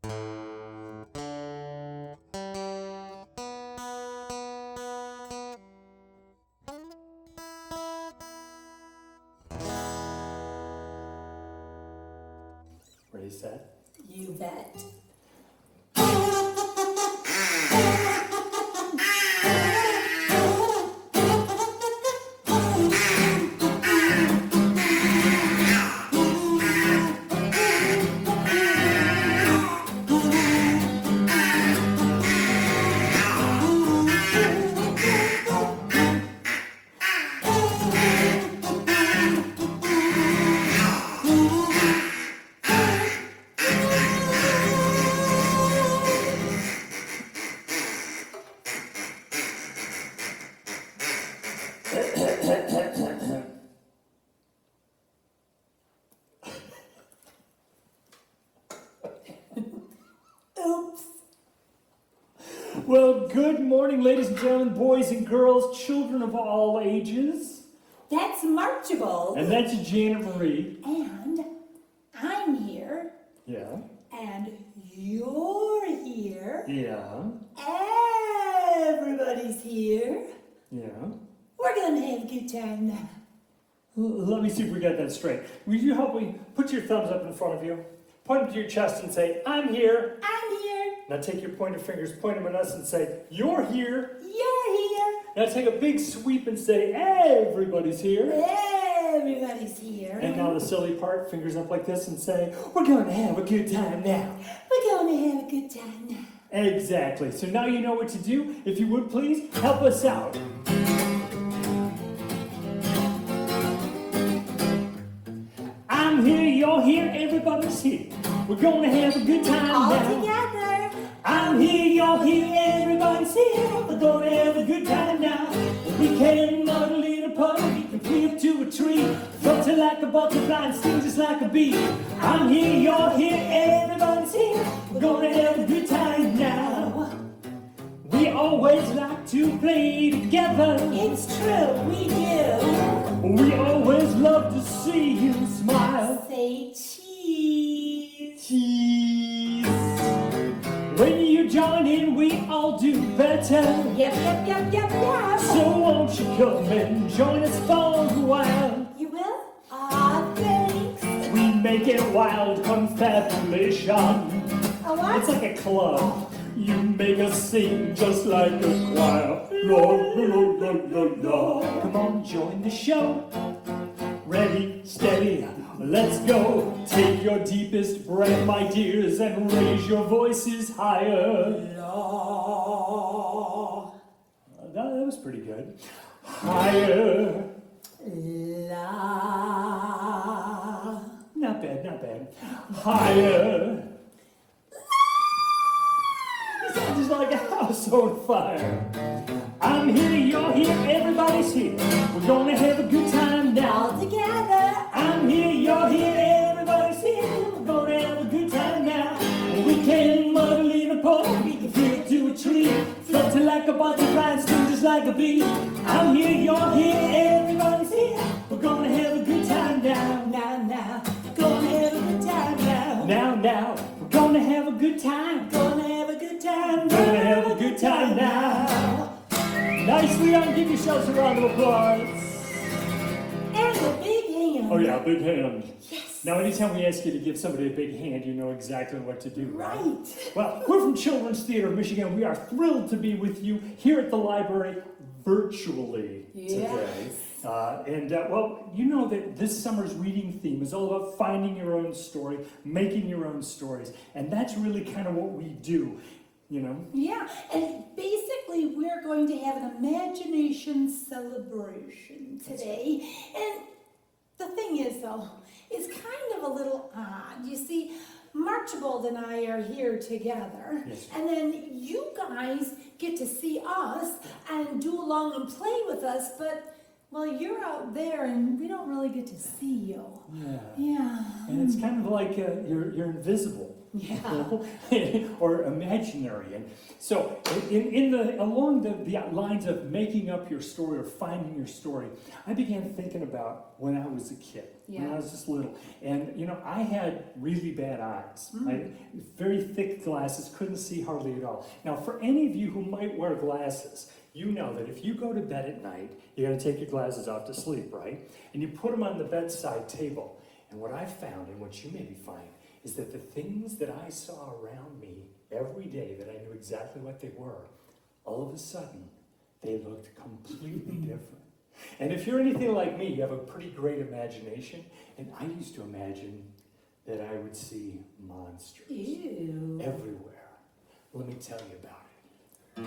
Ready, set? You bet. Oops. Well, good morning, ladies and gentlemen, boys and girls, children of all ages. That's Marchable. And that's Janet Marie. And I'm here. Yeah. And you're here. Yeah. Everybody's here. Yeah. We're gonna have a good time now. Let me see if we got that straight. Will you help me? Put your thumbs up in front of you. Point them to your chest and say, I'm here. I'm here. Now take your pointer fingers, point them at us and say, you're here. You're here. Now take a big sweep and say, everybody's here. Everybody's here. And now the silly part, fingers up like this and say, we're going to have a good time now. We're gonna have a good time now. Exactly. So now you know what to do. If you would please, help us out. I'm here, you're here, everybody's here. We're gonna have a good time All now. together. I'm here, you're here, everybody's here. We're gonna have a good time now. We can muddle in a puddle, we can flee up to a tree. Flutter like a butterfly and sting just like a bee. I'm here, you're here, everybody's here. We're gonna have a good time now. We always like to play together. It's true, we do. We always love to see you smile. Say cheese. Cheese. When you join in, we all do better. Yep. So won't you come and join us for a while? You will? Ah, thanks. We make it wild confabulation. A what? It's like a club. You make us sing just like a choir. La, la, la, la, la. Come on, join the show. Ready, steady, let's go. Take your deepest breath, my dears, and raise your voices higher. La. That was pretty good. Higher. La. Not bad, not bad. Higher. You sound just like a house on fire. I'm here, you're here, everybody's here. We're gonna have a good time now. All together. I'm here, you're here, everybody's here. We're gonna have a good time now. We can muddle in a puddle, we can flee to a tree. Flutter like a butterfly and sting just like a bee. I'm here, you're here, everybody's here. We're gonna have a good time now. Now. Gonna have a good time now. Now, we're gonna have a good time. Gonna have a good time. Gonna have a good time now. Nicely done, give yourselves a round of applause. And a big hand. Oh yeah, big hand. Yes. Now anytime we ask you to give somebody a big hand, you know exactly what to do, right? Right. Well, we're from Children's Theater of Michigan. We are thrilled to be with you here at the library virtually today. Well, you know that this summer's reading theme is all about finding your own story, making your own stories. And that's really kind of what we do, you know? Yeah, and basically we're going to have an imagination celebration today. And the thing is, though, it's kind of a little odd. You see, Marchibald and I are here together, Yes. and then you guys get to see us and do along and play with us, but, well, you're out there and we don't really get to see you. Yeah. Yeah. And it's kind of like you're invisible. Yeah. or imaginary. And so along the lines of making up your story or finding your story, I began thinking about when I was a kid, when I was just little. And, I had really bad eyes. Very thick glasses, couldn't see hardly at all. Now, for any of you who might wear glasses, you know that if you go to bed at night, you got to take your glasses off to sleep, right? And you put them on the bedside table. And what I found, and what you maybe find, is that the things that I saw around me every day that I knew exactly what they were, all of a sudden, they looked completely different. And if you're anything like me, you have a pretty great imagination. And I used to imagine that I would see monsters everywhere. Let me tell you about it.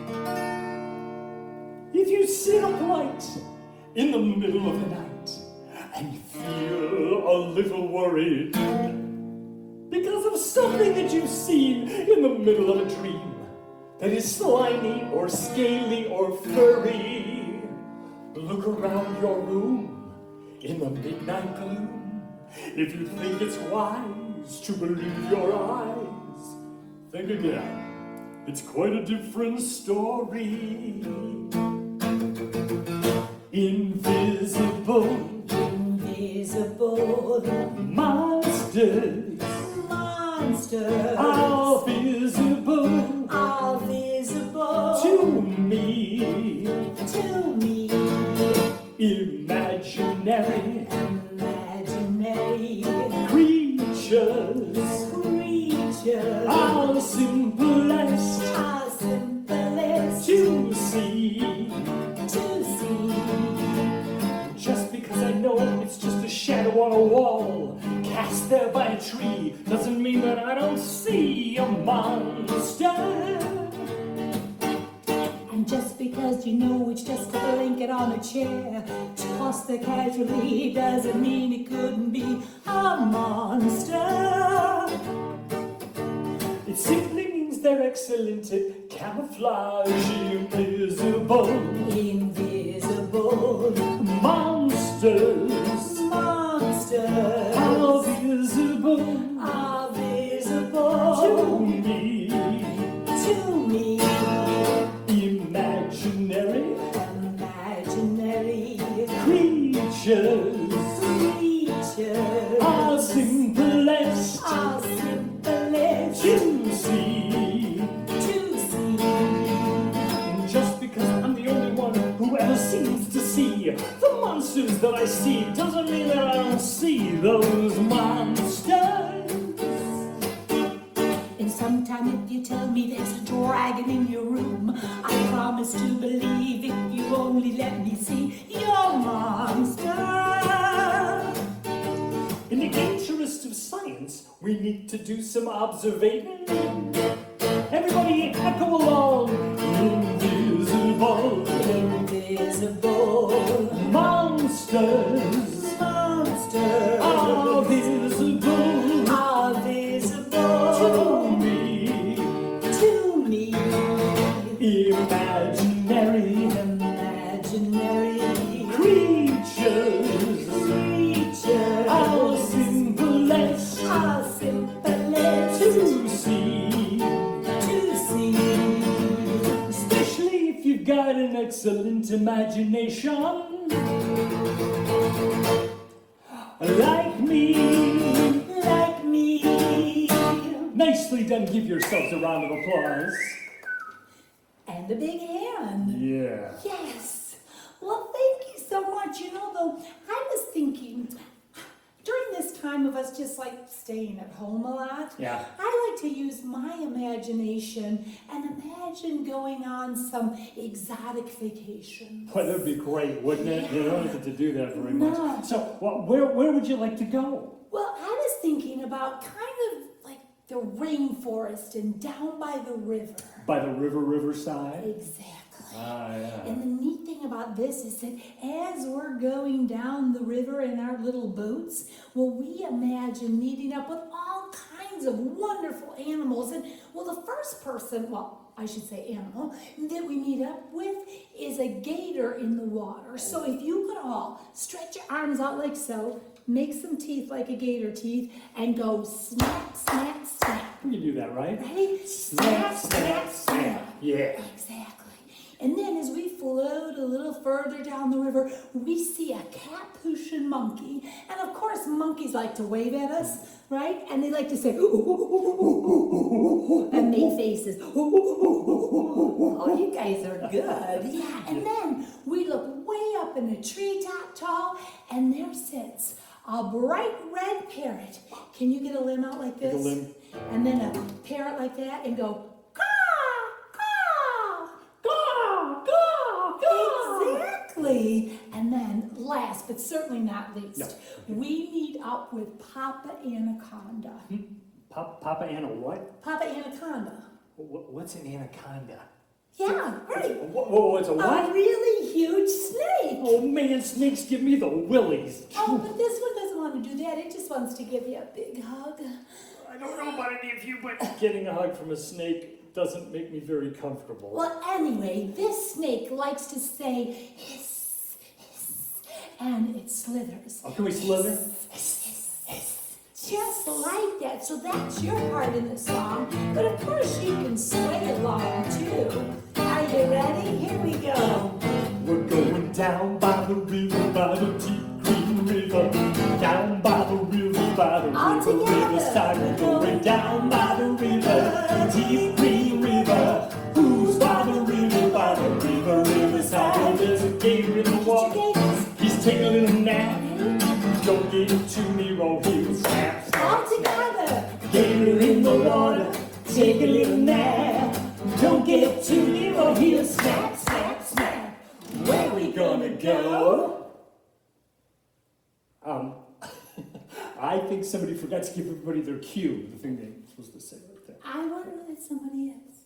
If you sit upright in the middle of the night and feel a little worried because of something that you've seen in the middle of a dream that is slimy or scaly or furry, look around your room in the midnight gloom. If you think it's wise to believe your eyes, think again. It's quite a different story. Invisible monsters are visible to me. Imaginary creatures are simplest to see. Just because I know it's just a shadow on a wall cast there by a tree doesn't mean that I don't see a monster. And just because you know it's just a blanket on a chair tossed there casually doesn't mean it couldn't be a monster. It simply means they're excellent at camouflage. Invisible monsters are visible to me. Imaginary creatures are simplest to see. And just because I'm the only one who ever seems to see the monsters that I see doesn't mean that I don't see those monsters. And sometime if you tell me there's a dragon in your room, I promise to believe if you only let me see your monster. In the interest of science, we need to do some observation. Everybody echo along. Invisible monsters are visible to me. Imaginary creatures are simplest to see. Especially if you've got an excellent imagination. Like me. Nicely done. Give yourselves a round of applause. And a big hand. Yeah. Yes. Well, thank you so much. Though, I was thinking, during this time of us just like staying at home a lot, I like to use my imagination and imagine going on some exotic vacation. Well, that'd be great, wouldn't it? Yeah. You don't have to do that very much. No. So, where would you like to go? Well, I was thinking about kind of like the rainforest and down by the river. By the riverside? Exactly. Ah, yeah. And the neat thing about this is that as we're going down the river in our little boats, we imagine meeting up with all kinds of wonderful animals. And the first person, I should say animal, that we meet up with is a gator in the water. So if you could all stretch your arms out like so, make some teeth like a gator teeth, and go snap, snap, snap. You do that, right? Ready? Snap, snap, snap. Yeah. Exactly. And then as we float a little further down the river, we see a Capuchin monkey. And of course, monkeys like to wave at us, right? And they like to say, and make faces. Oh, you guys are good. Yeah. And then we look way up in a treetop tall, and there sits a bright red parrot. Can you get a limb out like this? Get a limb. And then a parrot like that, and go, exactly. And then last, but certainly not least, we meet up with Papa Anaconda. Papa Anna what? Papa Anaconda. What's an anaconda? Yeah, right. What's a what? A really huge snake. Oh man, snakes give me the willies. Oh, but this one doesn't want to do that. It just wants to give you a big hug. I don't know about any of you, but getting a hug from a snake doesn't make me very comfortable. Well, anyway, this snake likes to say hiss, hiss, and it slithers. Oh, can we slither? Hiss, hiss, hiss. Just like that. So that's your part in the song. But of course you can sway along too. Are you ready? Here we go. We're going down by the river, by the deep green river. Down by the river, by the All river, together. riverside. We're going down by the river, deep green river. Who's by the river, riverside? Oh, there's a gator in the water. He's taking a little nap. Don't get too near or he'll snap, snap, All snap. together. Gator in the water, take a little nap. Don't get too near or he'll snap, snap, snap. Where we gonna go? I think somebody forgot to give everybody their cue, the thing they're supposed to say right there. I wonder who that somebody is.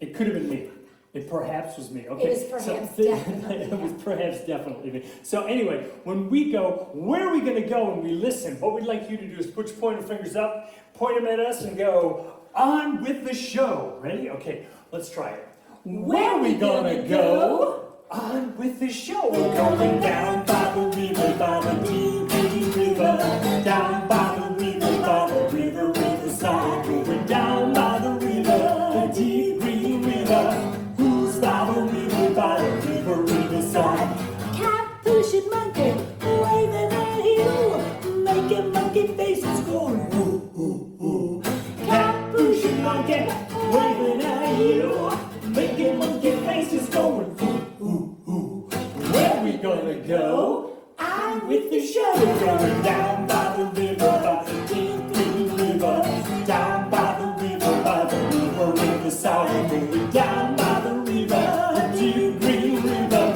It could have been me. It perhaps was me. Okay. It was perhaps definitely It was perhaps definitely me. So anyway, when we go, where are we going to go when we listen? What we'd like you to do is put your pointer fingers up, point them at us, and go, on with the show. Ready? Okay, let's try it. Where are we going to go? On with the show. We're going down by the river, by the deep green river. Down by the river, riverside. Going down by the river, the deep green river. Who's by the river, riverside? Capuchin monkey waving at you, making monkey faces going ooh, ooh, ooh. Capuchin monkey waving at you, making monkey faces going ooh, ooh, ooh. Where we gonna go? I'm with the show. We're going down by the river, by the deep green river. Down by the river, riverside. We're going down by the river, the deep green river.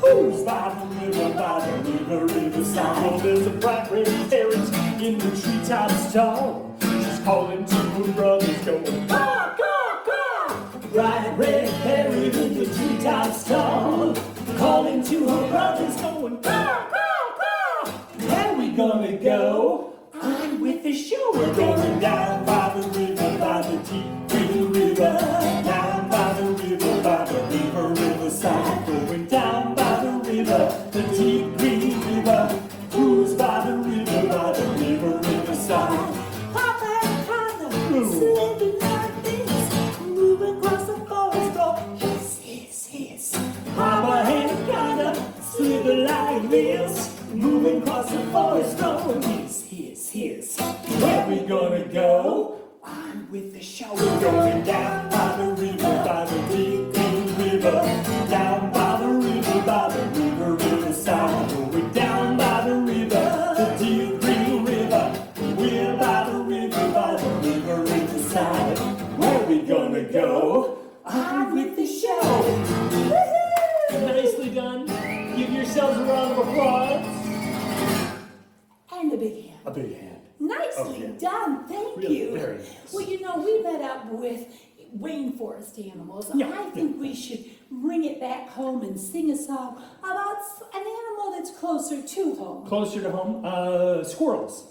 Who's by the river, riverside? Well, there's a bright red parrot in the treetops tall. She's calling to her brothers, going caw, caw, caw. Bright red parrot in the treetops tall, calling to her brothers, going caw, caw, caw. Where we gonna go? On with the show. We're going down by the river, by the deep green river. Down by the river, riverside. Going down by the river, the deep green river. Who's by the river, riverside? Papa Anaconda slipping like this, moving across the forest floor. Hiss, hiss, hiss. Papa Anaconda slither like this, moving across the forest floor. Hiss, hiss, hiss. Where we gonna go? On with the show. We're going down by the river, by the deep green river. Down by the river, riverside. Going down by the river, the deep green river. We're by the river, riverside. Where we gonna go? On with the show. Nicely done. Give yourselves a round of applause. And a big hand. A big hand. Nicely done, thank Really, you. very nice. Well, you know, we met up with rainforest animals. Yeah, I think we should bring it back home and sing a song about an animal that's closer to home. Closer to home, squirrels.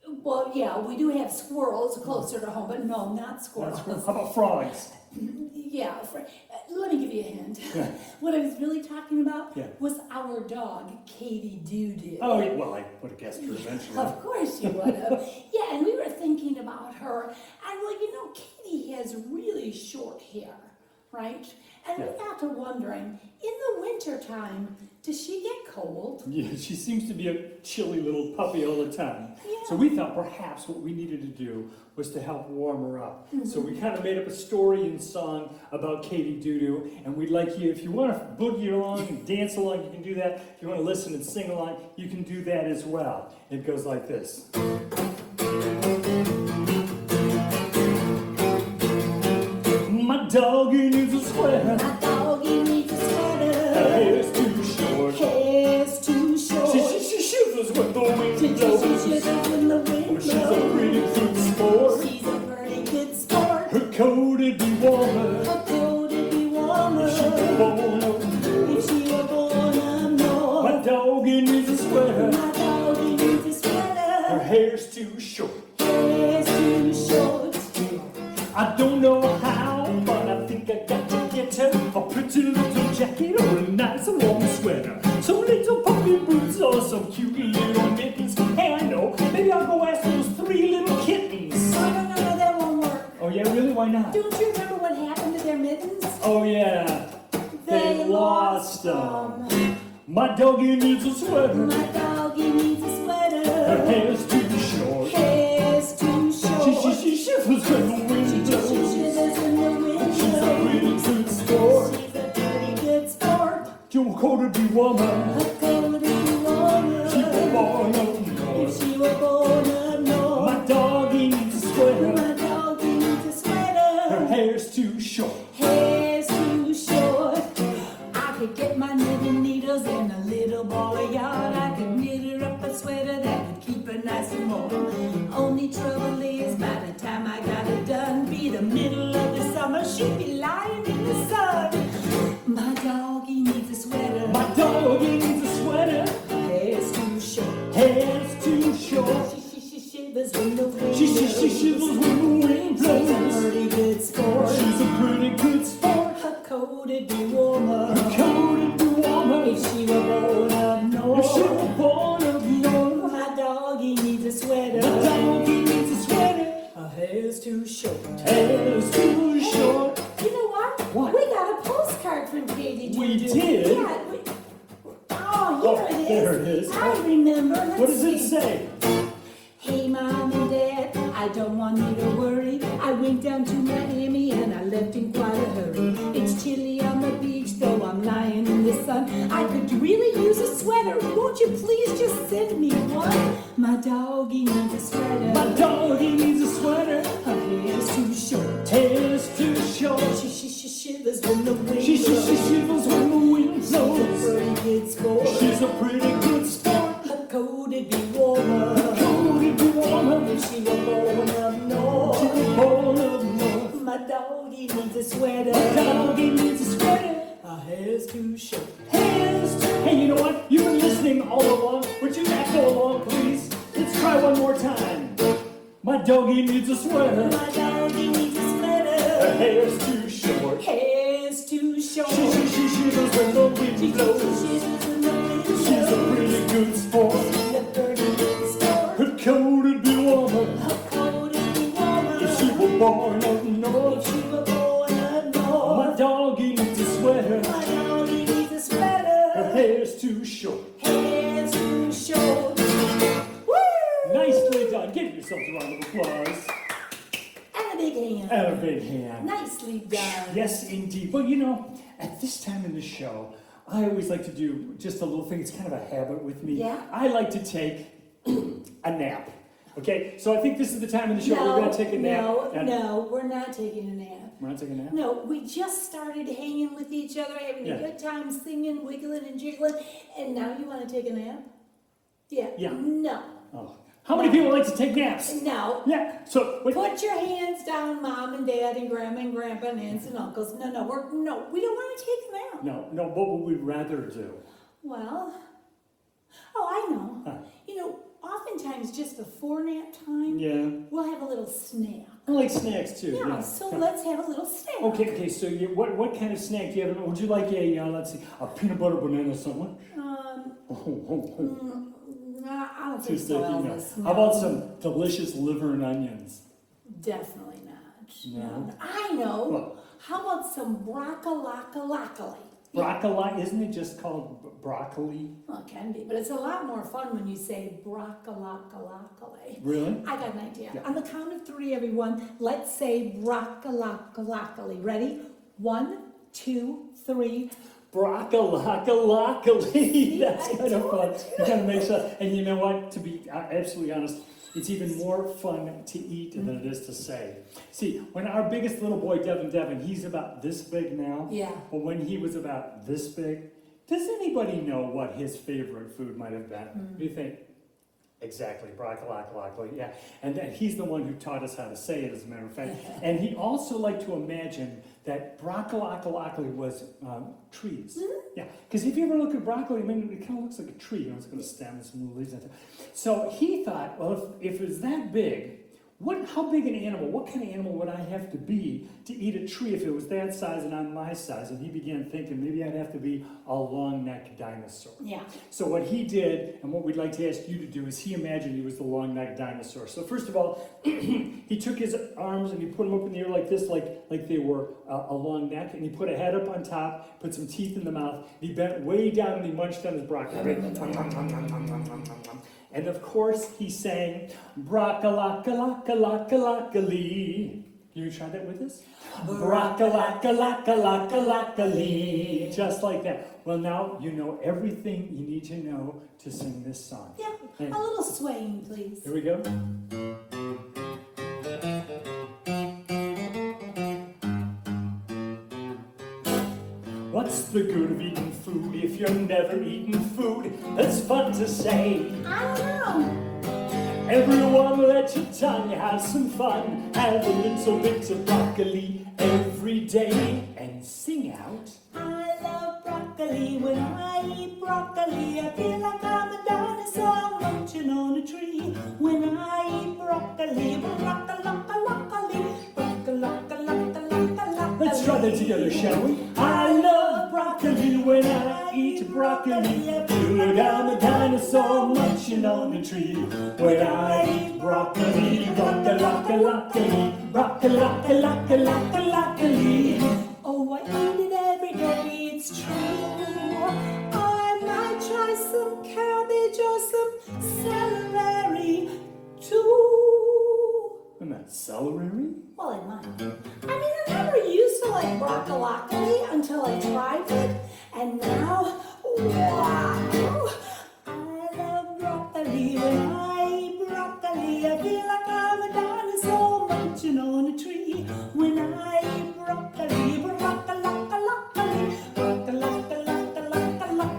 Well, yeah, we do have squirrels closer to home, but no, not squirrels. How about frogs? Yeah, let me give you a hint. Yeah. What I was really talking about Yeah. was our dog, Katie Doo-Doo. Oh, yeah, well, I would have guessed her eventually. Of course you would have. Yeah, and we were thinking about her. And well, you know, Katie has really short hair, right? And we got to wondering, in the wintertime, does she get cold? Yeah, she seems to be a chilly little puppy all the time. Yeah. So we thought perhaps what we needed to do was to help warm her up. So we kind of made up a story and song about Katie Doo-Doo, and we'd like you, if you want to boogie along and dance along, you can do that. If you want to listen and sing along, you can do that as well. It goes like this. My doggy needs a sweater. My doggy needs a Her sweater. hair's too short. Hair's too short. She shivers when the wind She blows. shivers when the wind She's a blows. pretty good sport. She's a pretty good sport. Her coat'd be warmer. Her coat would be warmer. She was born up north. If she were born up My north. doggy needs a sweater. My doggy needs a sweater. Her hair's too short. Hair's too short. I don't know how, but I think I got to get her a pretty little jacket or a nice warm sweater. Some little puppy boots or some cute little mittens. Hey, I know, maybe I'll go ask those 3 little kittens. No, that won't work. Oh yeah, really? Why not? Don't you remember what happened to their mittens? Oh yeah, they lost them. My doggy needs a sweater. My doggy needs a Her sweater. hair's too short. Hair's too short. She shivers when the wind She blows. shivers when the wind She's a blows. pretty good sport. She's a pretty good sport. Your coat would be warmer. Her coat would be warmer. She was born up If north. she were born up north. My doggy needs a sweater. My doggy needs a Her sweater. hair's too short. Hair's too short. I could get my knitting needles and a little ball of yarn. I could knit her up a sweater that would keep her nice and warm. Only trouble is, by the time I got it done, be the middle of the summer, she'd be lying in the sun. My doggy needs a sweater. My doggy needs a sweater. Hair's too short. Hair's too short. She shivers when the wind She blows. shivers when the wind She's a blows. pretty good sport. She's a pretty good sport. Her coat would be warmer. Her coat would be warmer. If she were born up If she north. were born up north. My doggy needs a sweater. My doggy needs a sweater. Her hair's too short. Hair's too short. You know what? What? We got a postcard from Katie. We Doo-Doo. did? Yeah. Oh, here it is. There it is. I remember. Let's What does it see. say? Hey, Mom and Dad, I don't want you to worry. I went down to Miami and I left in quite a hurry. It's chilly on the beach, though I'm lying in the sun. I could really use a sweater. Won't you please just send me one? My doggy needs a sweater. My doggy needs a sweater. Her hair's too short. Hair's too short. She shivers when the wind She blows. shivers when the wind She's a blows. pretty good sport. She's a pretty good sport. Her coat would be warmer. Coat would be warmer. If she were born up She north. was born up north. My doggy needs a sweater. My doggy needs a sweater. Her hair's too short. Hey, you know what? You've been listening all along. Would you not go along, please? Let's try one more time. My doggy needs a sweater. My doggy needs a Her sweater. hair's too short. Hair's too short. She shivers when the wind blows. Shivers when the wind blows. She's a pretty good sport. She's a pretty good sport. Her coat would be warmer Her coat would be warmer. if she were born up north. If she were born up My north. doggy needs a sweater. My doggy needs a Her sweater. hair's too short. Hair's too short. Woo! Nicely done. Give yourselves a round of applause. And a big hand. And a big hand. Nicely done. Yes, indeed. Well, you know, at this time in the show, I always like to do just a little thing. It's kind of a habit with me. Yeah. I like to take a nap. Okay? So I think this is the time in the show where we're going to take a nap. No, we're not taking a nap. We're not taking a nap? No, we just started hanging with each other, having Yeah. a good time, singing, wiggling, and jiggling, and now you want to take a nap? Yeah. Yeah. No. Oh. How many people like to take naps? No. Yeah. So, wait. Put your hands down, Mom and Dad and Grandma and Grandpa and aunts and uncles. No, we don't want to take a nap. No, what would we rather do? Well, oh, I know. Huh. You know, oftentimes just before nap time, Yeah. we'll have a little snack. I like snacks too. Yeah, so let's have a little snack. Okay, so what kind of snack do you have? Would you like let's see, a peanut butter banana sandwich? I don't Too think so, sticky, no. Elvis. How about some delicious liver and onions? Definitely not. No. I know. What? How about some broccoli? Broccoli, isn't it just called broccoli? Well, it can be, but it's a lot more fun when you say broccoli. Really? I got an idea. Yeah. On the count of three, everyone, let's say broccoli. Ready? 1, 2, 3. Broccoli. That's I kind of fun. told You kind of make sure. And you know what? To be absolutely honest, it's even more fun to eat than it is to say. See, when our biggest little boy, Devin, he's about this big now. Yeah. But when he was about this big, does anybody know what his favorite food might have been? What do you think? Exactly, broccoli, yeah. And then he's the one who taught us how to say it, as a matter of fact. And he also liked to imagine that broccoli was trees. Yeah, because if you ever look at broccoli, I mean, it kind of looks like a tree. It's got a stem and some leaves. So he thought, well, if it was that big, how big an animal, what kind of animal would I have to be to eat a tree if it was that size and I'm my size? And he began thinking, maybe I'd have to be a long-necked dinosaur. Yeah. So what he did, and what we'd like to ask you to do, is he imagined he was the long-necked dinosaur. So first of all, he took his arms and he put them up in the air like this, like they were a long neck, and he put a head up on top, put some teeth in the mouth, and he bent way down and he munched on his broccoli. And of course, he sang, broccoli. Can you try that with us? Broccoli. Just like that. Well, now you know everything you need to know to sing this song. Yeah, And a little swaying, please. here we go. What's the good of eating food if you're never eating food? That's fun to say. I don't know. Everyone let your tongue have some fun. Have a little bit of broccoli every day and sing out. I love broccoli. When I eat broccoli, I feel like I'm a dinosaur munching on a tree. When I eat broccoli, Let's try that together, shall we? I love broccoli. When I eat broccoli, I feel like I'm a dinosaur munching on a tree. When I eat broccoli, broccoli. Oh, I eat it every day, it's true. I might try some cabbage or some celery too. Isn't that celery? Well, I might. I mean, I never used to like broccoli until I tried it, and now, wow! I love broccoli. When I eat broccoli, I feel like I'm a dinosaur munching on a tree. When I eat broccoli,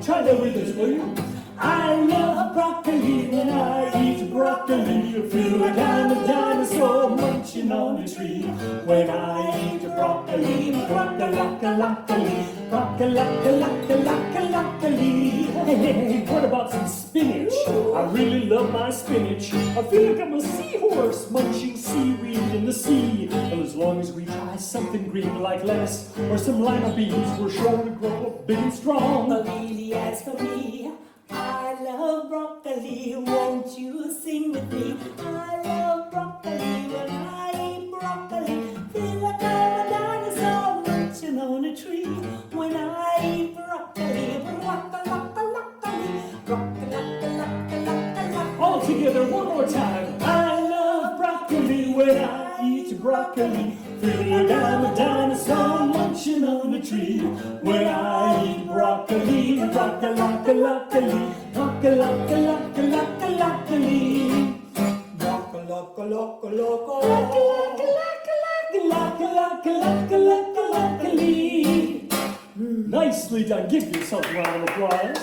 Try that with us, will you? I love broccoli. When I eat broccoli, I feel like I'm a dinosaur munching on a tree. When I eat broccoli, broccoli. Hey, what about some spinach? I really love my spinach. I feel like I'm a seahorse munching seaweed in the sea. Well, as long as we try something green like lettuce or some lima beans, we're sure to grow up big and strong. But really, as for me, I love broccoli. Won't you sing with me? I love broccoli. When I eat broccoli, feel like I'm a dinosaur munching on a tree. When I eat broccoli, All together one more time. I love broccoli. When I eat broccoli, feel like I'm a dinosaur munching on a tree. When I eat broccoli, Nicely done. Give yourself a round of applause.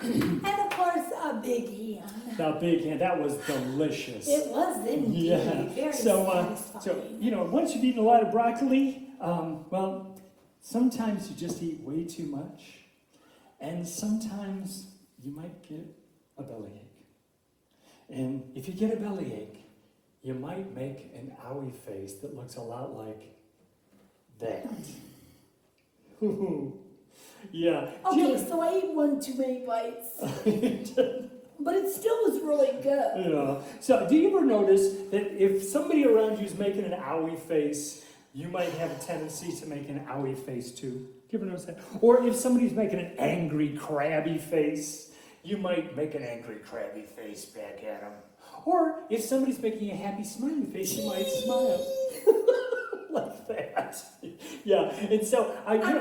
and of course, a big hand. The big hand, that was delicious. It was indeed very So satisfying. once you've eaten a lot of broccoli, well, sometimes you just eat way too much, and sometimes you might get a bellyache. And if you get a bellyache, you might make an owie face that looks a lot like that. Yeah. Okay, so I ate one too many bites. But it still was really good. Yeah. So do you ever notice that if somebody around you is making an owie face, you might have a tendency to make an owie face too? Do you ever notice that? Or if somebody's making an angry, crabby face, you might make an angry, crabby face back at them. Or if somebody's making a happy, smiley face, you might smile. Like that. Yeah, and so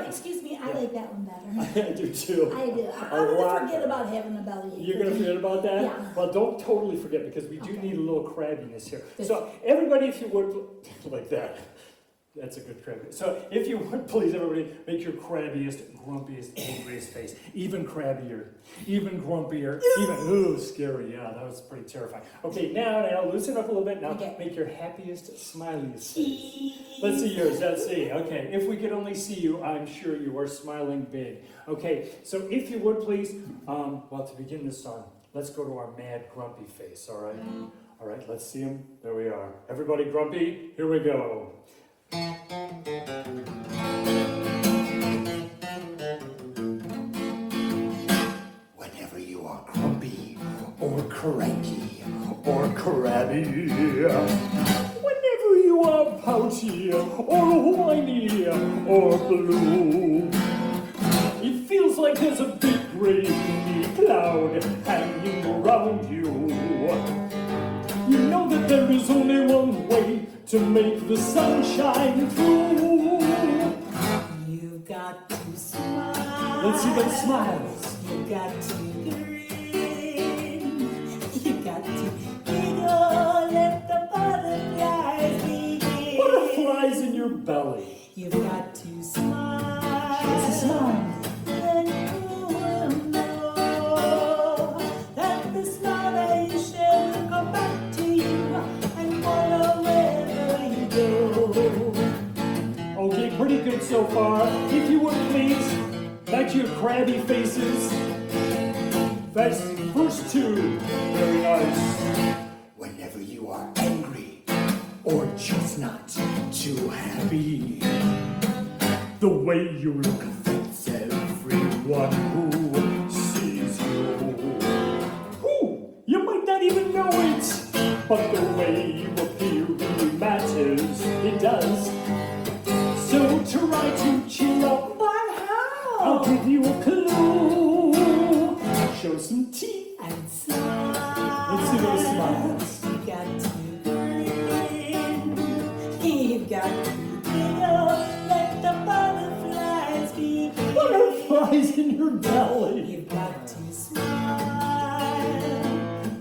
excuse me, I like that one better. I do too. I do. I'm going to forget about having a bellyache. You're going to forget about that? Yeah. Well, don't totally forget because we do need a little crabbiness here. So everybody, if you would, like that. That's a good crab. So if you would, please, everybody, make your crabbiest, grumpiest, angriest face. Even crabbier, even grumpier, even, ooh, scary. Yeah, that was pretty terrifying. Okay, now, loosen up a little bit. Now, make your happiest, smiliest face. Let's see yours. Let's see. Okay, if we could only see you, I'm sure you are smiling big. Okay, so if you would, please, well, to begin this song, let's go to our mad, grumpy face, all right? All right, let's see him. There we are. Everybody grumpy? Here we go. Whenever you are grumpy or cranky or crabby, whenever you are pouty or whiny or blue, it feels like there's a big gray cloud hanging around you. You know that there is only one way to make the sun shine through. You've got to smile. Let's see them smiles. You've got to grin. You've got to giggle. Let the butterflies begin. Butterflies in your belly. You've got to smile. Show us a smile. Then you will know that the smile that you share will come back to you and follow wherever you go. Okay, pretty good so far. If you would please, back to your crabby faces. That's first two. Very nice. Whenever you are angry or just not too happy, the way you look affects everyone who sees you. Ooh, you might not even know it, but the way you appear really matters. It does. So try to cheer up. But how? I'll give you a clue. Show some teeth And smile. Let's see those smiles. You've got to grin. You've got to giggle. Let the butterflies begin. Butterflies in your belly. You've got to smile.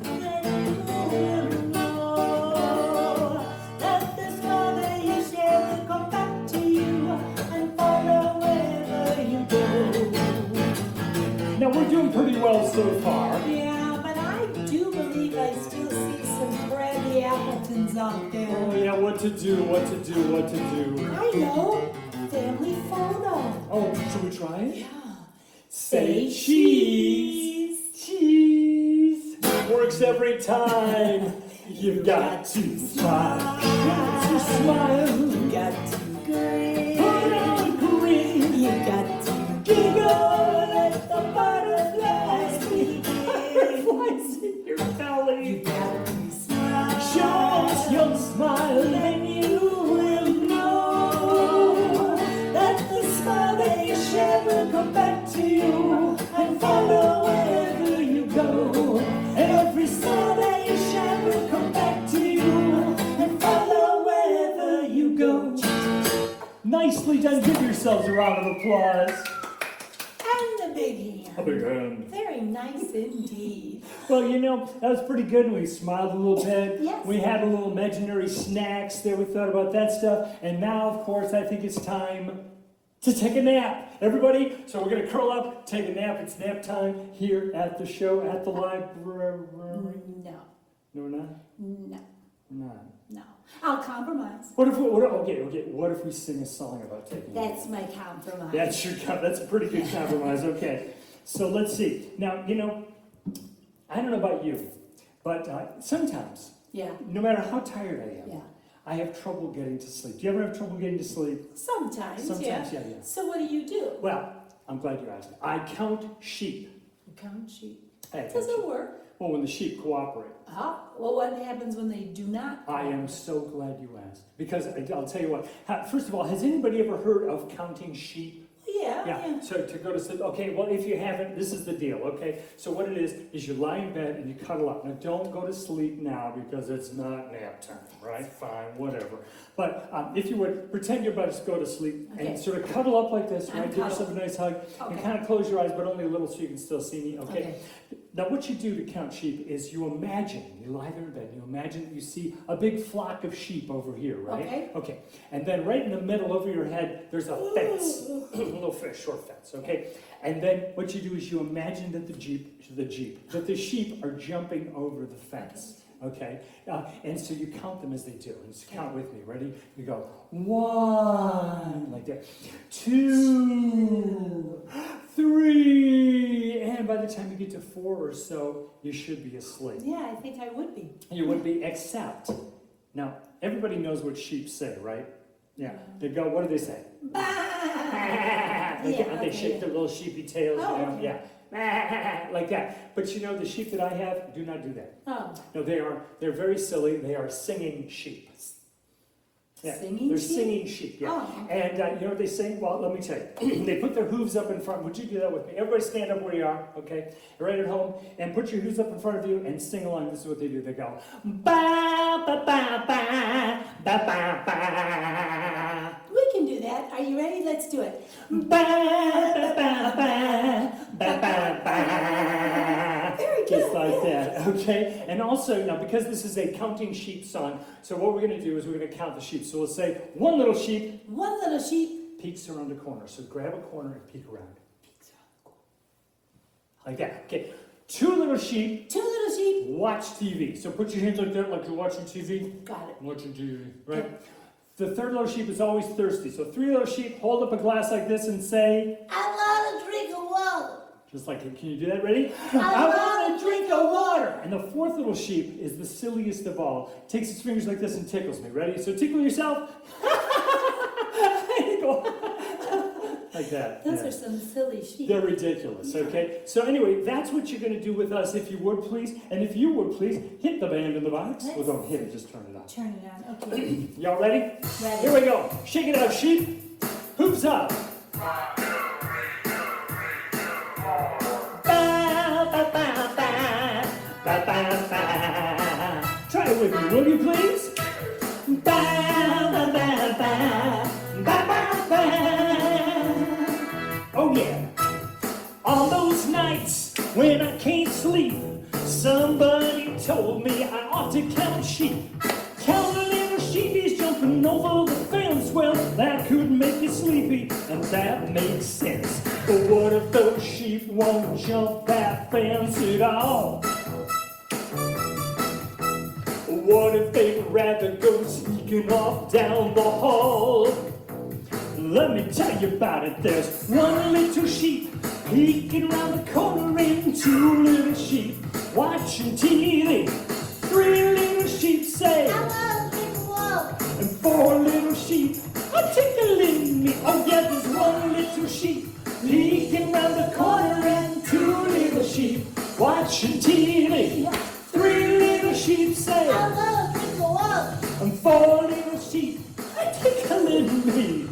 Then you will know that the smile that you share will come back to you and follow wherever you go. Now we're doing pretty well so far. Yeah, but I do believe I still see some crabby Appletons out there. Oh yeah, what to do, what to do, what to do. I know. Family photo. Oh, should we try it? Yeah. Say cheese. Cheese. Works every time. You've got to smile. To smile. You got to grin. Put on a grin. You got to giggle. Let the butterflies begin. Butterflies in your belly. You got to smile. Show us your smile. Then you will know that the smile that you share will come back to you and follow wherever you go. Every smile that you share will come back to you and follow wherever you go. Nicely done. Give yourselves a round of applause. And a big hand. A big hand. Very nice indeed. Well, you know, that was pretty good. We smiled a little bit. Yes. We had a little imaginary snacks there. We thought about that stuff. And now, of course, I think it's time to take a nap. Everybody, so we're going to curl up, take a nap. It's nap time here at the show, at the library. No, No, we're not? no, We're not. no. I'll compromise. What if we sing a song about taking a nap? That's my compromise. That's a pretty good compromise. Okay, so let's see. Now, you know, I don't know about you, But sometimes, Yeah. no matter how tired I am, Yeah. I have trouble getting to sleep. Do you ever have trouble getting to sleep? Sometimes, Sometimes, yeah. yeah. So what do you do? Well, I'm glad you asked. I count sheep. You count sheep. I count Does sheep. it work? Well, when the sheep cooperate. Well, what happens when they do not? I am so glad you asked. Because I'll tell you what. First of all, has anybody ever heard of counting sheep? Yeah. So to go to sleep. Okay, well, if you haven't, this is the deal, okay? So what it is you lie in bed and you cuddle up. Now, don't go to sleep now because it's not nap time, right? Fine, whatever. But if you would, pretend you're about to go to sleep Okay. and sort of cuddle up like this, I'm right? Give yourself a cuddled. nice hug and Okay. kind of close your eyes, but only a little so you can still see me, okay? Okay. Now, what you do to count sheep is you imagine, you lie there in bed, you imagine that you see a big flock of sheep over here, right? Okay. Okay. And then right in the middle over your head, there's a fence, a little short fence, okay? And then what you do is you imagine that that the sheep are jumping over the fence, okay? And so you count them as they do. And so count with me, ready? You go, 1, like that, 2, 3, and by the time you get to 4 or so, you should be asleep. Yeah, I think I would be. You would be, except, now, everybody knows what sheep say, right? Yeah, they go, what do they say? They shake their little sheepy tails, Oh, you know, okay. yeah, like that. But you know, the sheep that I have do not do that. Oh, No, they're very silly. They are singing sheep. Yeah, Singing they're sheep? singing sheep, yeah. Oh. And you know what they sing? Well, let me tell you. They put their hooves up in front. Would you do that with me? Everybody stand up where you are, okay? You're right at home, and put your hooves up in front of you and sing along. This is what they do. They go, ba ba ba ba ba ba ba. we can do that. Are you ready? Let's do it. Ba ba ba ba ba ba ba. Very good. Just like yeah. that, okay? And also, now because this is a counting sheep song, so what we're going to do is we're going to count the sheep. So we'll say one little sheep One little sheep. peeks around a corner. So grab a corner and peek around. Like that. Okay. 2 little sheep Two little sheep. watch TV. So put your hands like that, like you're watching TV. Got it. Watching TV, right? The 3rd little sheep is always thirsty. So 3 little sheep hold up a glass like this and say, I want a drink of water. just like it. Can you do that? Ready? I want a drink of water. And the 4th little sheep is the silliest of all. Takes its fingers like this and tickles me. Ready? So tickle yourself. Like that. Those yeah. are some silly sheep. They're ridiculous, okay? So anyway, that's what you're going to do with us, if you would, please. And if you would, please, hit the band in the box. Well, don't hit it, just turn it on. Turn it on. Okay. Y'all ready? Ready. Here we go. Shake it out, sheep. Hooves up. Ba, ba, ba, ba. Ba, ba, ba. Try it with me, will you please? Ba, ba, ba, ba. Ba, ba, ba. Oh yeah. On those nights when I can't sleep, somebody told me I ought to count sheep. Count a little sheepies jumping over the fence. Well, that could make you sleepy, and that makes sense. But what if those sheep won't jump that fence at all? What if they'd rather go sneaking off down the hall? Let me tell you about it. There's one little sheep peeking around the corner, and 2 little sheep watching TV. 3 little sheep say, I want a drink of water. and 4 little sheep are tickling me. Oh yeah, there's 1 little sheep peeking around the corner, and 2 little sheep watching TV. 3 little sheep say, I want a drink of water. and 4 little sheep are tickling me.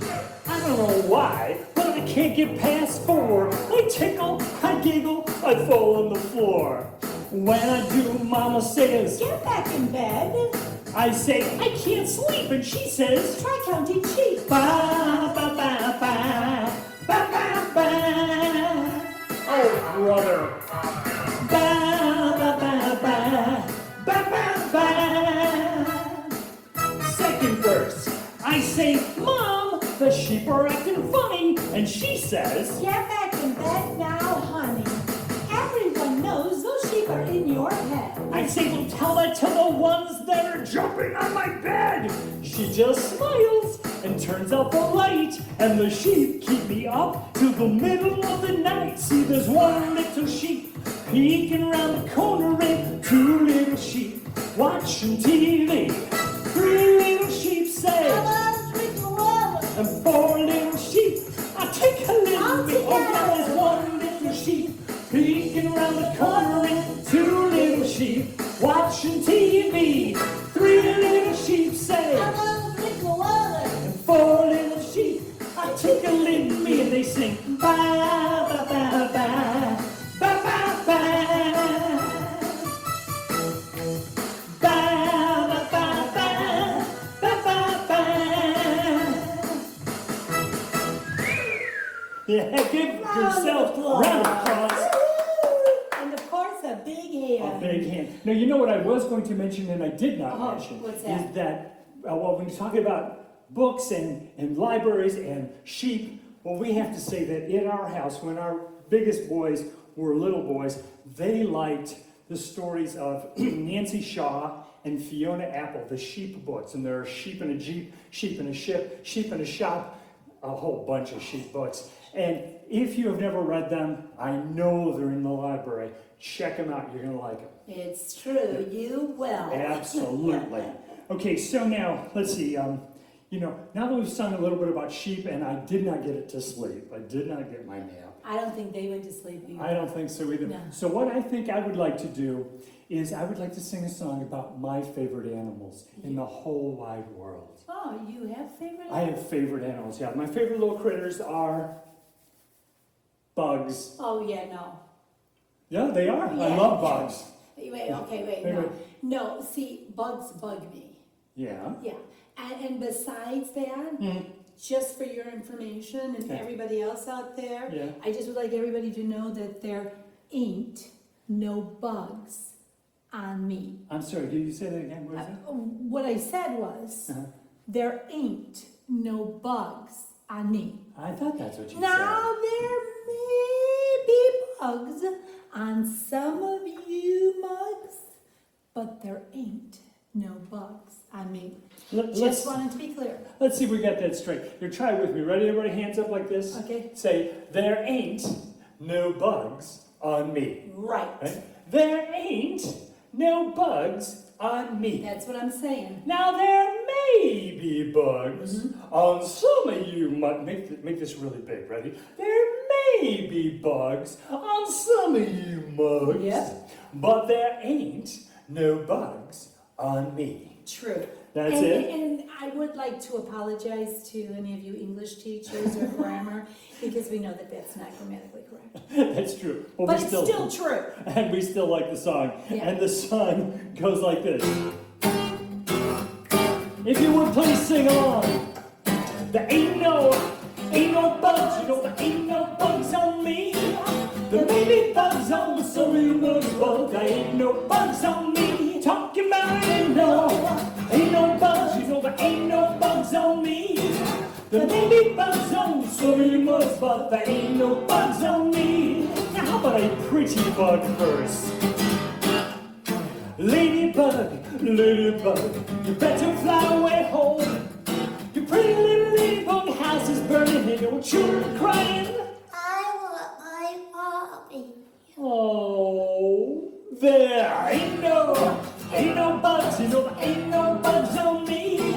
I don't know why, but I can't get past 4. I tickle, I giggle, I fall on the floor. When I do, Mama says, Get back in bed. I say, I can't sleep, and she says, Try counting sheep. ba ba ba ba ba ba ba. Oh, brother. Ba ba ba ba ba ba ba. Second verse. I say, Mom, the sheep are acting funny, and she says, Get back in bed now, honey. Everyone knows those sheep are in your head. I say, well, tell that to the ones that are jumping on my bed. She just smiles and turns out the light, and the sheep keep me up till the middle of the night. See, there's 1 little sheep peeking around the corner and 2 little sheep watching TV. 3 little sheep say, I want to drink the water. and 4 little sheep, I take a little bit. Oh, now there's 1 little sheep peeking around the corner and 2 little sheep watching TV. 3 little sheep say, I want to drink the water. and 4 little sheep, I take a little me, and they sing ba ba ba ba ba ba ba ba ba ba ba ba ba. Yeah, give yourself a round of applause. And of course, a big hand. A big hand. Now, you know what I was going to mention and I did not mention what's that? is that, well, when you're talking about books and libraries and sheep, well, we have to say that in our house, when our biggest boys were little boys, they liked the stories of Nancy Shaw and Fiona Apple, the sheep books. And there are sheep in a jeep, sheep in a ship, sheep in a shop, a whole bunch of sheep books. And if you have never read them, I know they're in the library. Check them out. You're going to like them. It's true, you will. Absolutely. Okay, so now, let's see. Now that we've sung a little bit about sheep, and I did not get it to sleep. I did not get my nap. I don't think they went to sleep either. I don't think so either. No. So what I think I would like to do is I would like to sing a song about my favorite animals in the whole wide world. Oh, you have favorite? I have favorite animals, yeah. My favorite little critters are bugs. Oh, yeah, no. Yeah, they are. I Yeah. love bugs. Wait, okay, wait, Wait, no. wait. No, see, bugs bug me. Yeah. Yeah, and besides that, Mhm. just for your information and Okay. everybody else out there, Yeah. I just would like everybody to know that there ain't no bugs on me. I'm sorry, did you say that again? What is it? What I said was, Uh-huh. there ain't no bugs on me. I thought that's what you Now there may be bugs on some of you mugs, but there ain't no bugs on me. said. Just wanted to be clear. Let's see if we got that straight. Here, try it with me. Ready? Everybody hands up like this. Okay. Say, there ain't no bugs on me. Right. Right? There ain't no bugs on me. That's what I'm saying. Now there may be bugs on some of you. Make this really big. Ready? There may be bugs on some of you mugs. Yep. But there ain't no bugs on me. True. That's and, it? And I would like to apologize to any of you English teachers or grammar, because we know that that's not grammatically correct. That's true. Well, But we it's still true. And we still like the song. Yeah. And the song goes like this. If you would please sing along. There ain't no bugs, you know there ain't no bugs on me. There may be bugs on some of you mugs, but there ain't no bugs on me. Talking about ain't no bugs, you know there ain't no bugs on me. There may be bugs on some of you mugs, but there ain't no bugs on me. Now how about a pretty bug first? Ladybug, ladybug, you better fly away home. Your pretty little ladybug house is burning and your children are crying. I want my mommy. Oh, there ain't no bugs, you know there ain't no bugs on me.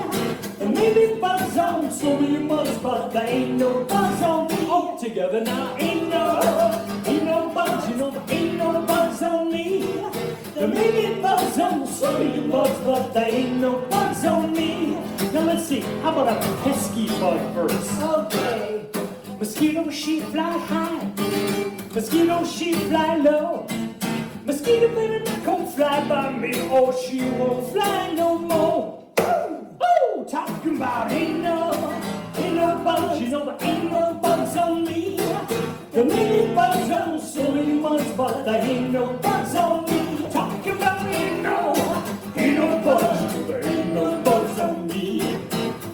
There may be bugs on some of your mugs, but there ain't no bugs on me. All together now, ain't no bugs, you know there ain't no bugs on me. There may be bugs on some of your mugs, but there ain't no bugs on me. Now let's see, how about a pesky bug first? Okay. Mosquito, she fly high. Mosquito, she fly low. Mosquito better not come fly by me, or she won't fly no more. Oh, talking about ain't no bugs, you know there ain't no bugs on me. There may be bugs on so many months, but there ain't no bugs on me. Talking about ain't no bugs, you know there ain't no bugs on me.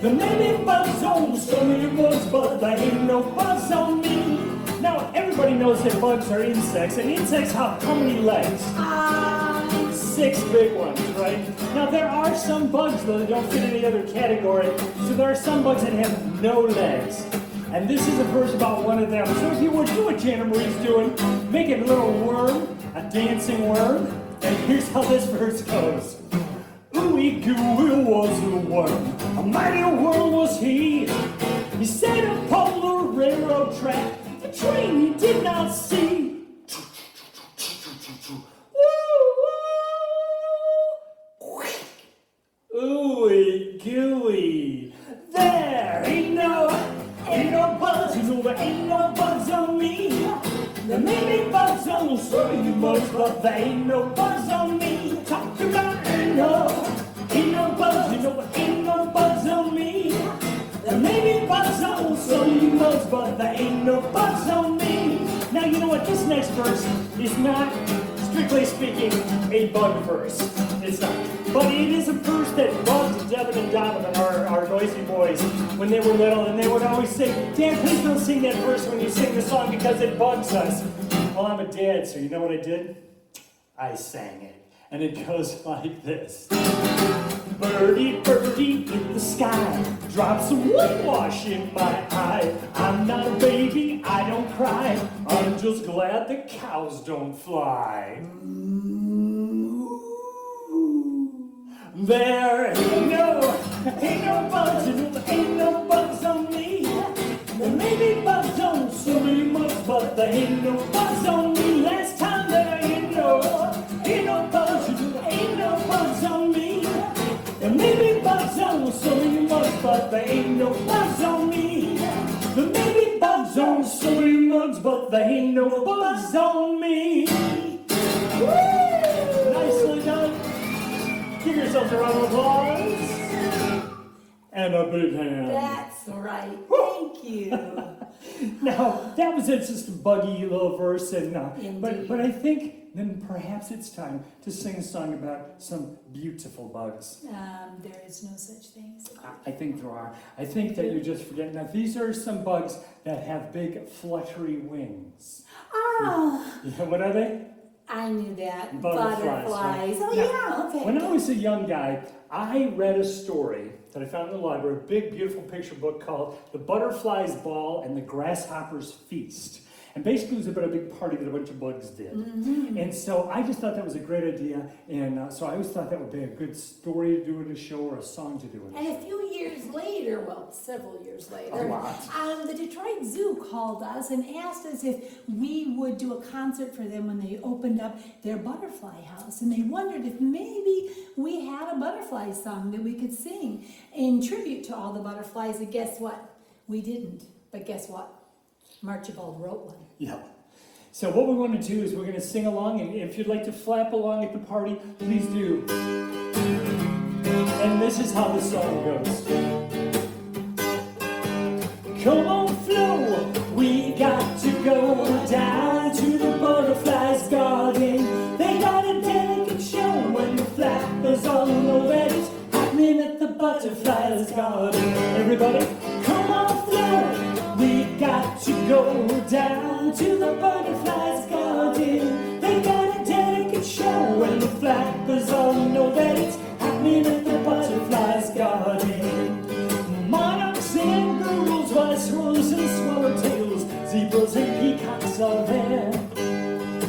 There may be bugs on so many bugs, but there ain't no bugs on me. Now, everybody knows that bugs are insects, and insects have how many legs? 6 big ones, right? Now, there are some bugs, though, that don't fit any other category. So there are some bugs that have no legs. And this is a verse about one of them. So if you would do what Jana Marie's doing, make it a little worm, a dancing worm. And here's how this verse goes. Ooey gooey was a worm, a mighty worm was he. He sat upon the railroad track, a train he did not see. Ooey gooey, there ain't no bugs, you know there ain't no bugs on me. There may be bugs on some of you bugs, but there ain't no bugs on me. Talk about ain't no bugs, you know there ain't no bugs on me. There may be bugs on some of you bugs, but there ain't no bugs on me. Now you know what, this next verse is not, strictly speaking, a bug verse. It's not. But it is a verse that bugged Devin and Donovan, our noisy boys, when they were little, and they would always say, Dad, please don't sing that verse when you sing the song because it bugs us. Well, I'm a dad, so you know what I did? I sang it. And it goes like this. Birdie, birdie in the sky, drop some whitewash in my eye. I'm not a baby, I don't cry. I'm just glad the cows don't fly. There ain't no bugs, you know there ain't no bugs on me. There may be bugs on so many months, but there ain't no bugs on me. Last time there ain't no bugs, you know there ain't no bugs on me. There may be bugs on so many months, but there ain't no bugs on me. There may be bugs on so many months, but there ain't no bugs on me. Woo! Nicely done. Give yourselves a round of applause. And a big hand. That's right. Thank you. Now, that was just a buggy little verse, and but I think then perhaps it's time to sing a song about some beautiful bugs. There is no such thing. I think there are. I think that you're just forgetting. Now, these are some bugs that have big fluttery wings. Oh. Yeah, what are they? I knew that. Butterflies. Right? Oh, Now, yeah, okay. When I was a young guy, I read a story that I found in the library, a big, beautiful picture book called The Butterfly's Ball and the Grasshopper's Feast. And basically it was about a big party that a bunch of bugs did. Mm-hmm. And so I just thought that was a great idea. And so I always thought that would be a good story to do in a show or a song to do in a show. And a few years later, well, several years later, a lot. The Detroit Zoo called us and asked us if we would do a concert for them when they opened up their butterfly house. And they wondered if maybe we had a butterfly song that we could sing in tribute to all the butterflies. And guess what? We didn't. But guess what? Archibald wrote one. Yeah. So what we want to do is we're going to sing along, and if you'd like to flap along at the party, please do. And this is how the song goes. Come on, Flo, we got to go down to the butterflies' garden. They got a delicate show when the flappers all know that it's happening at the butterflies' garden. Everybody, come on, Flo, we got to go down to the butterflies' garden. They got a delicate show when the flappers all know that it's happening at the butterflies' garden. Monarchs and girls, viceroys and swallowtails, zebras and peacocks are there,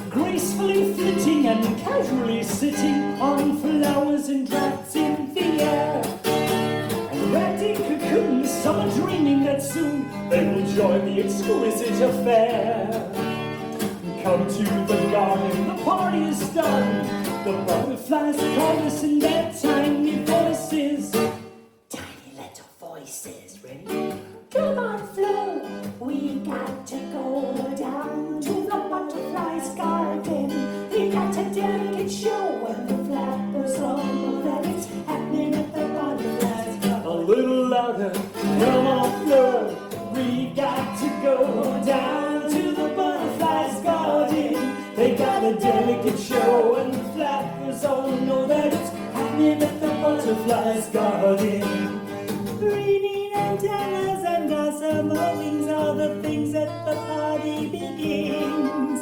gracefully flitting and casually sitting on flowers and drafts in the air. And wrapped in cocoons, some are dreaming that soon they will join the exquisite affair. Come to the garden, the party is done. The butterflies chorus in their tiny voices. Tiny little voices, ready? Come on, Flo, we got to go down to the butterflies' garden. We got a delicate show when the flappers all know that it's happening at the butterflies' garden. A little louder, come on, Flo, we got to go down to the butterflies' garden. They got a delicate show and the flappers all know that it's happening at the butterflies' garden. Reading antennas and gossamer wings are the things that the party begins.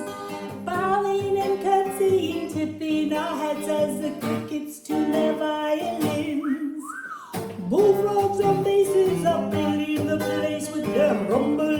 Bowing and curtsying, tipping our hats as the crickets tune their violins. Bullfrogs on faces up and leave the place with their rumble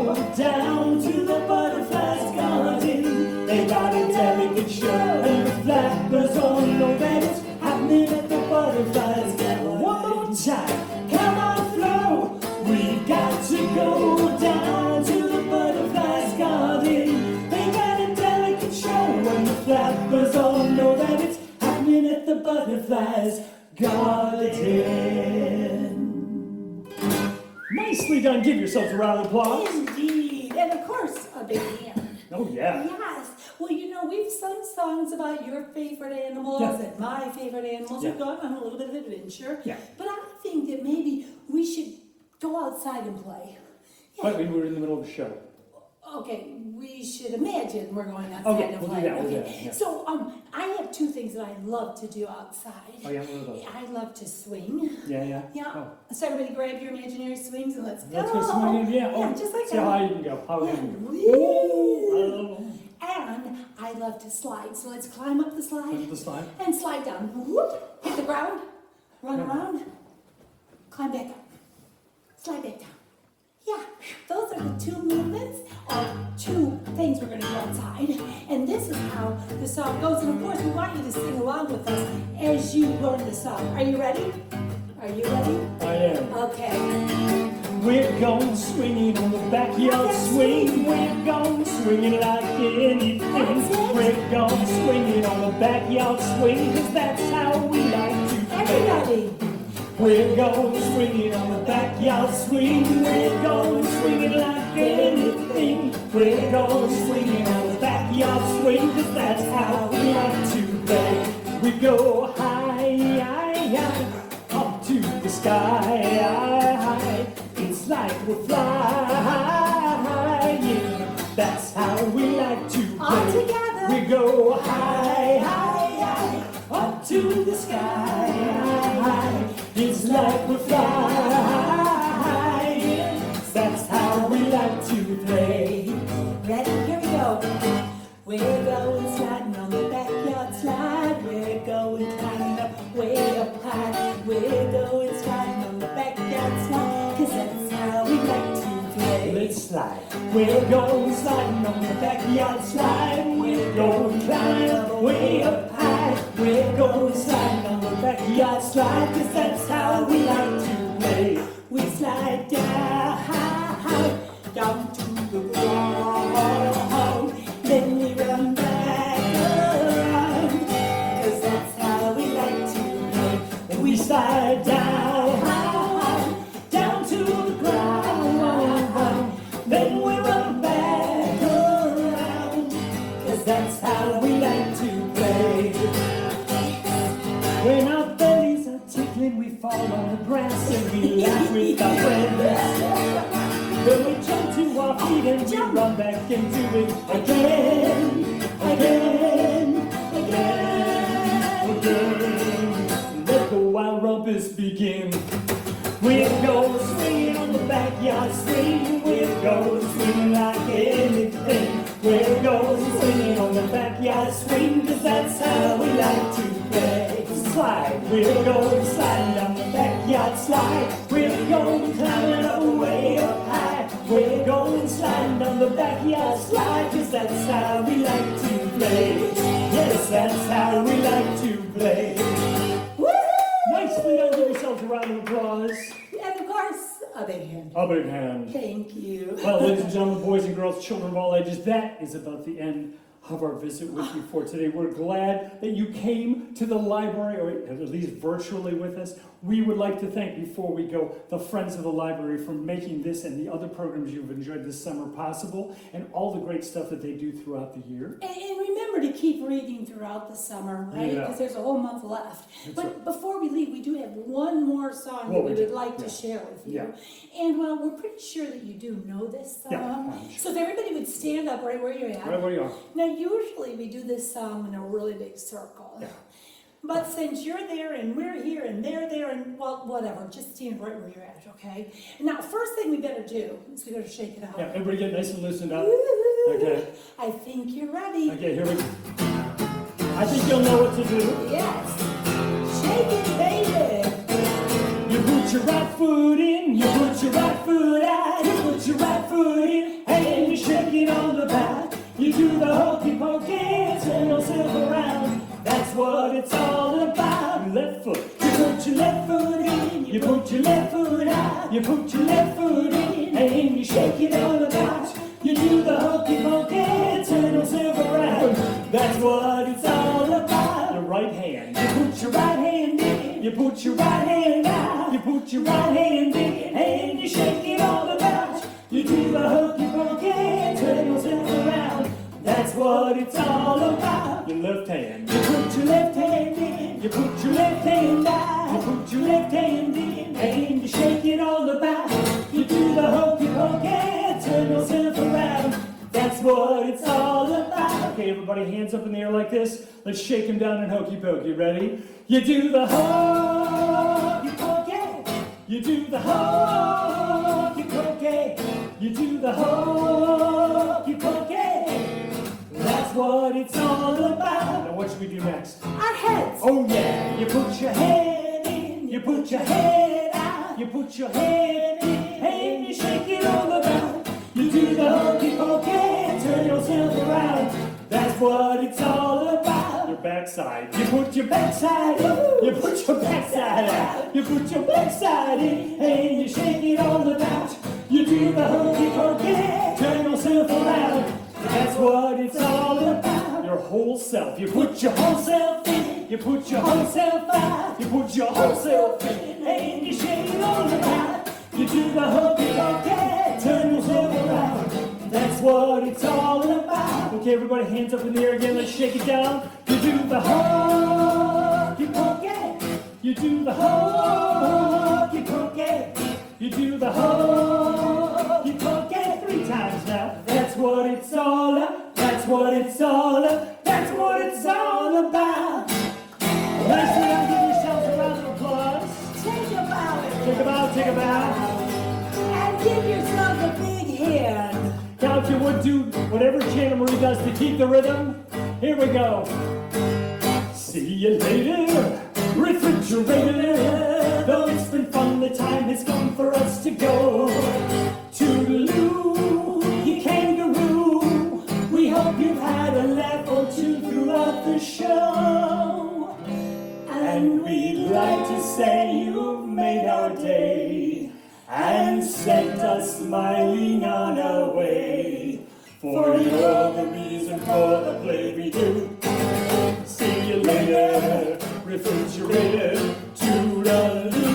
go down to the butterfly's garden. They got a delicate show, and the flappers all know that it's happening at the butterfly's garden. One more time, come on, Flo. We've got to go down to the butterfly's garden. They got a delicate show, and the flappers all know that it's happening at the butterfly's garden. Nicely done. Give yourselves a round of applause. Indeed. And of course, a big hand. Oh, yeah. Yes. Well, you know, we've sung songs about your favorite animals and my favorite animals. Yeah. We've gone on a little bit of adventure. Yeah. But I think that maybe we should go outside and play. But we were in the middle of the show. Okay, we should imagine we're going outside Okay, and we'll play. do that, we'll do that, yeah. So, I have two things that I love to do outside. Oh, yeah, what are those? I love to swing. Yeah, yeah. Yeah. Oh. So everybody grab your imaginary swings and let's go. Let's go swinging, yeah. Oh, just like see that. how high you can go. How high you can go. Woo! And I love to slide. So let's climb up the slide. Climb up the slide. And slide down. Whoop! Hit the ground. Run around. Climb back up. Slide back down. Yeah, those are the two movements, or two things we're going to do outside. And this is how the song goes. And of course, we want you to sing along with us as you learn the song. Are you ready? Are you ready? I am. Okay. We're going swinging on the backyard swing. We're going swinging like anything. That's it. We're going swinging on the backyard swing, 'cause that's how we like to play. Everybody. We're going swinging on the backyard swing. We're going swinging like anything. We're going swinging on the backyard swing, 'cause that's how we like to play. We go high, high, high, up to the sky, high, high. It's like we're flying. That's how we like to play. All together. We go high, high, high, up to the sky, high. It's like we're flying. That's how we like to play. Ready? Here we go. We're going sliding on the backyard slide. We're going climbing up way up high. We're going sliding on the backyard slide, 'cause that's how we like to play. Let's slide. We're going sliding on the backyard slide. We're going climbing up way up high. We're going sliding on the backyard slide, 'cause that's how we like to play. We slide down, down to the ground. Then we run back around, 'cause that's how we like to play. We slide down, down to the ground. Then we run back around, 'cause that's how we like to play. When our bellies are tickling, we fall on the grass and we laugh with our friends. Then we jump to our feet and we run back and do it again, again, again, again. Let the wild rumpus begin. We'll go swinging on the backyard swing. We'll go swinging like anything. We'll go swinging on the backyard swing, 'cause that's how we like to play. Slide, we'll go sliding down the backyard slide. We'll go climbing up way up high. We're going sliding down the backyard slide, 'cause that's how we like to play. Yes, that's how we like to play. Nicely done. Give yourselves a round of applause. And of course, a big hand. A big hand. Thank you. Well, ladies and gentlemen, boys and girls, children of all ages, that is about the end of our visit with you for today. We're glad that you came to the library, or at least virtually with us. We would like to thank, before we go, the Friends of the Library for making this and the other programs you've enjoyed this summer possible, and all the great stuff that they do throughout the year. And remember to keep reading throughout the summer, right? Yeah. Because there's a whole month left. That's But right. before we leave, we do have one more song Well, that we we would do. like to Yeah. share with you. Yeah. And well, we're pretty sure that you do know this song. Yeah, I'm sure. So if everybody would stand up right where you're at. Right where you are. Now, usually we do this song in a really big circle. Yeah. But since you're there and we're here and they're there and, well, whatever, just stand right where you're at, okay? Now, first thing we better do is we better shake it out. Yeah, everybody get nice and loosened up. Woo! Okay. I think you're ready. Okay, here we go. I think you'll know what to do. Yes. Shake it, baby. You put your right foot in, you put your right foot out, you put your right foot in, put your left foot in and you shake it all about. You do the hokey pokey, turn yourself around. That's what it's all about. Your right hand, you put your right hand in, you put your right hand out, you put your right hand in and you shake it all about. You do the hokey pokey, turn yourself around. That's what it's all about. Your left hand, you put your left hand in, you put your left hand out, you put your left hand in and you shake it all about. You do the hokey pokey, turn yourself around. That's what it's all about. Okay, everybody, hands up in the air like this. Let's shake them down in hokey pokey. Ready? You do the hokey pokey. You do the hokey pokey. You do the hokey pokey. That's what it's all about. Now what should we do next? Our heads. Oh yeah. You put your head in. You put your head out. You put your head in and you shake it all about. You do the hokey pokey, turn yourself around. That's what it's all about. Your backside, you put your backside in, you put your backside out, you put your backside in, and you shake it all about. You do the hokey pokey, turn yourself around. That's what it's all about. Your whole self, you put your whole self in, you put your whole self out, you put your whole self in, and you shake it all about. You do the hokey pokey, turn yourself around. That's what it's all about. Okay, everybody, hands up in the air again. Let's shake it down. You do the hokey pokey. You do the hokey pokey. You do the hokey pokey 3 times now. That's what it's all about. That's what it's all about. That's what it's all about. Nice to give yourselves a round of applause. Take a bow. Take a bow, take a bow. And give yourself a big hand. Now if you would do whatever Jana Marie does to keep the rhythm, here we go. See you later, refrigerator. Though it's been fun, the time has come for us to go. Toodaloo, you kangaroo. We hope you've had a laugh or two throughout the show. And we'd like to say you've made our day and sent us smiling on our way. For you're the reason for the play we do. See you later, refrigerator, toodaloo.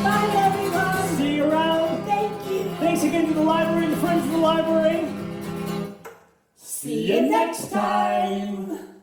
Bye, everyone. See you around. Thank you. Thanks again to the library and the friends of the library. See you next time.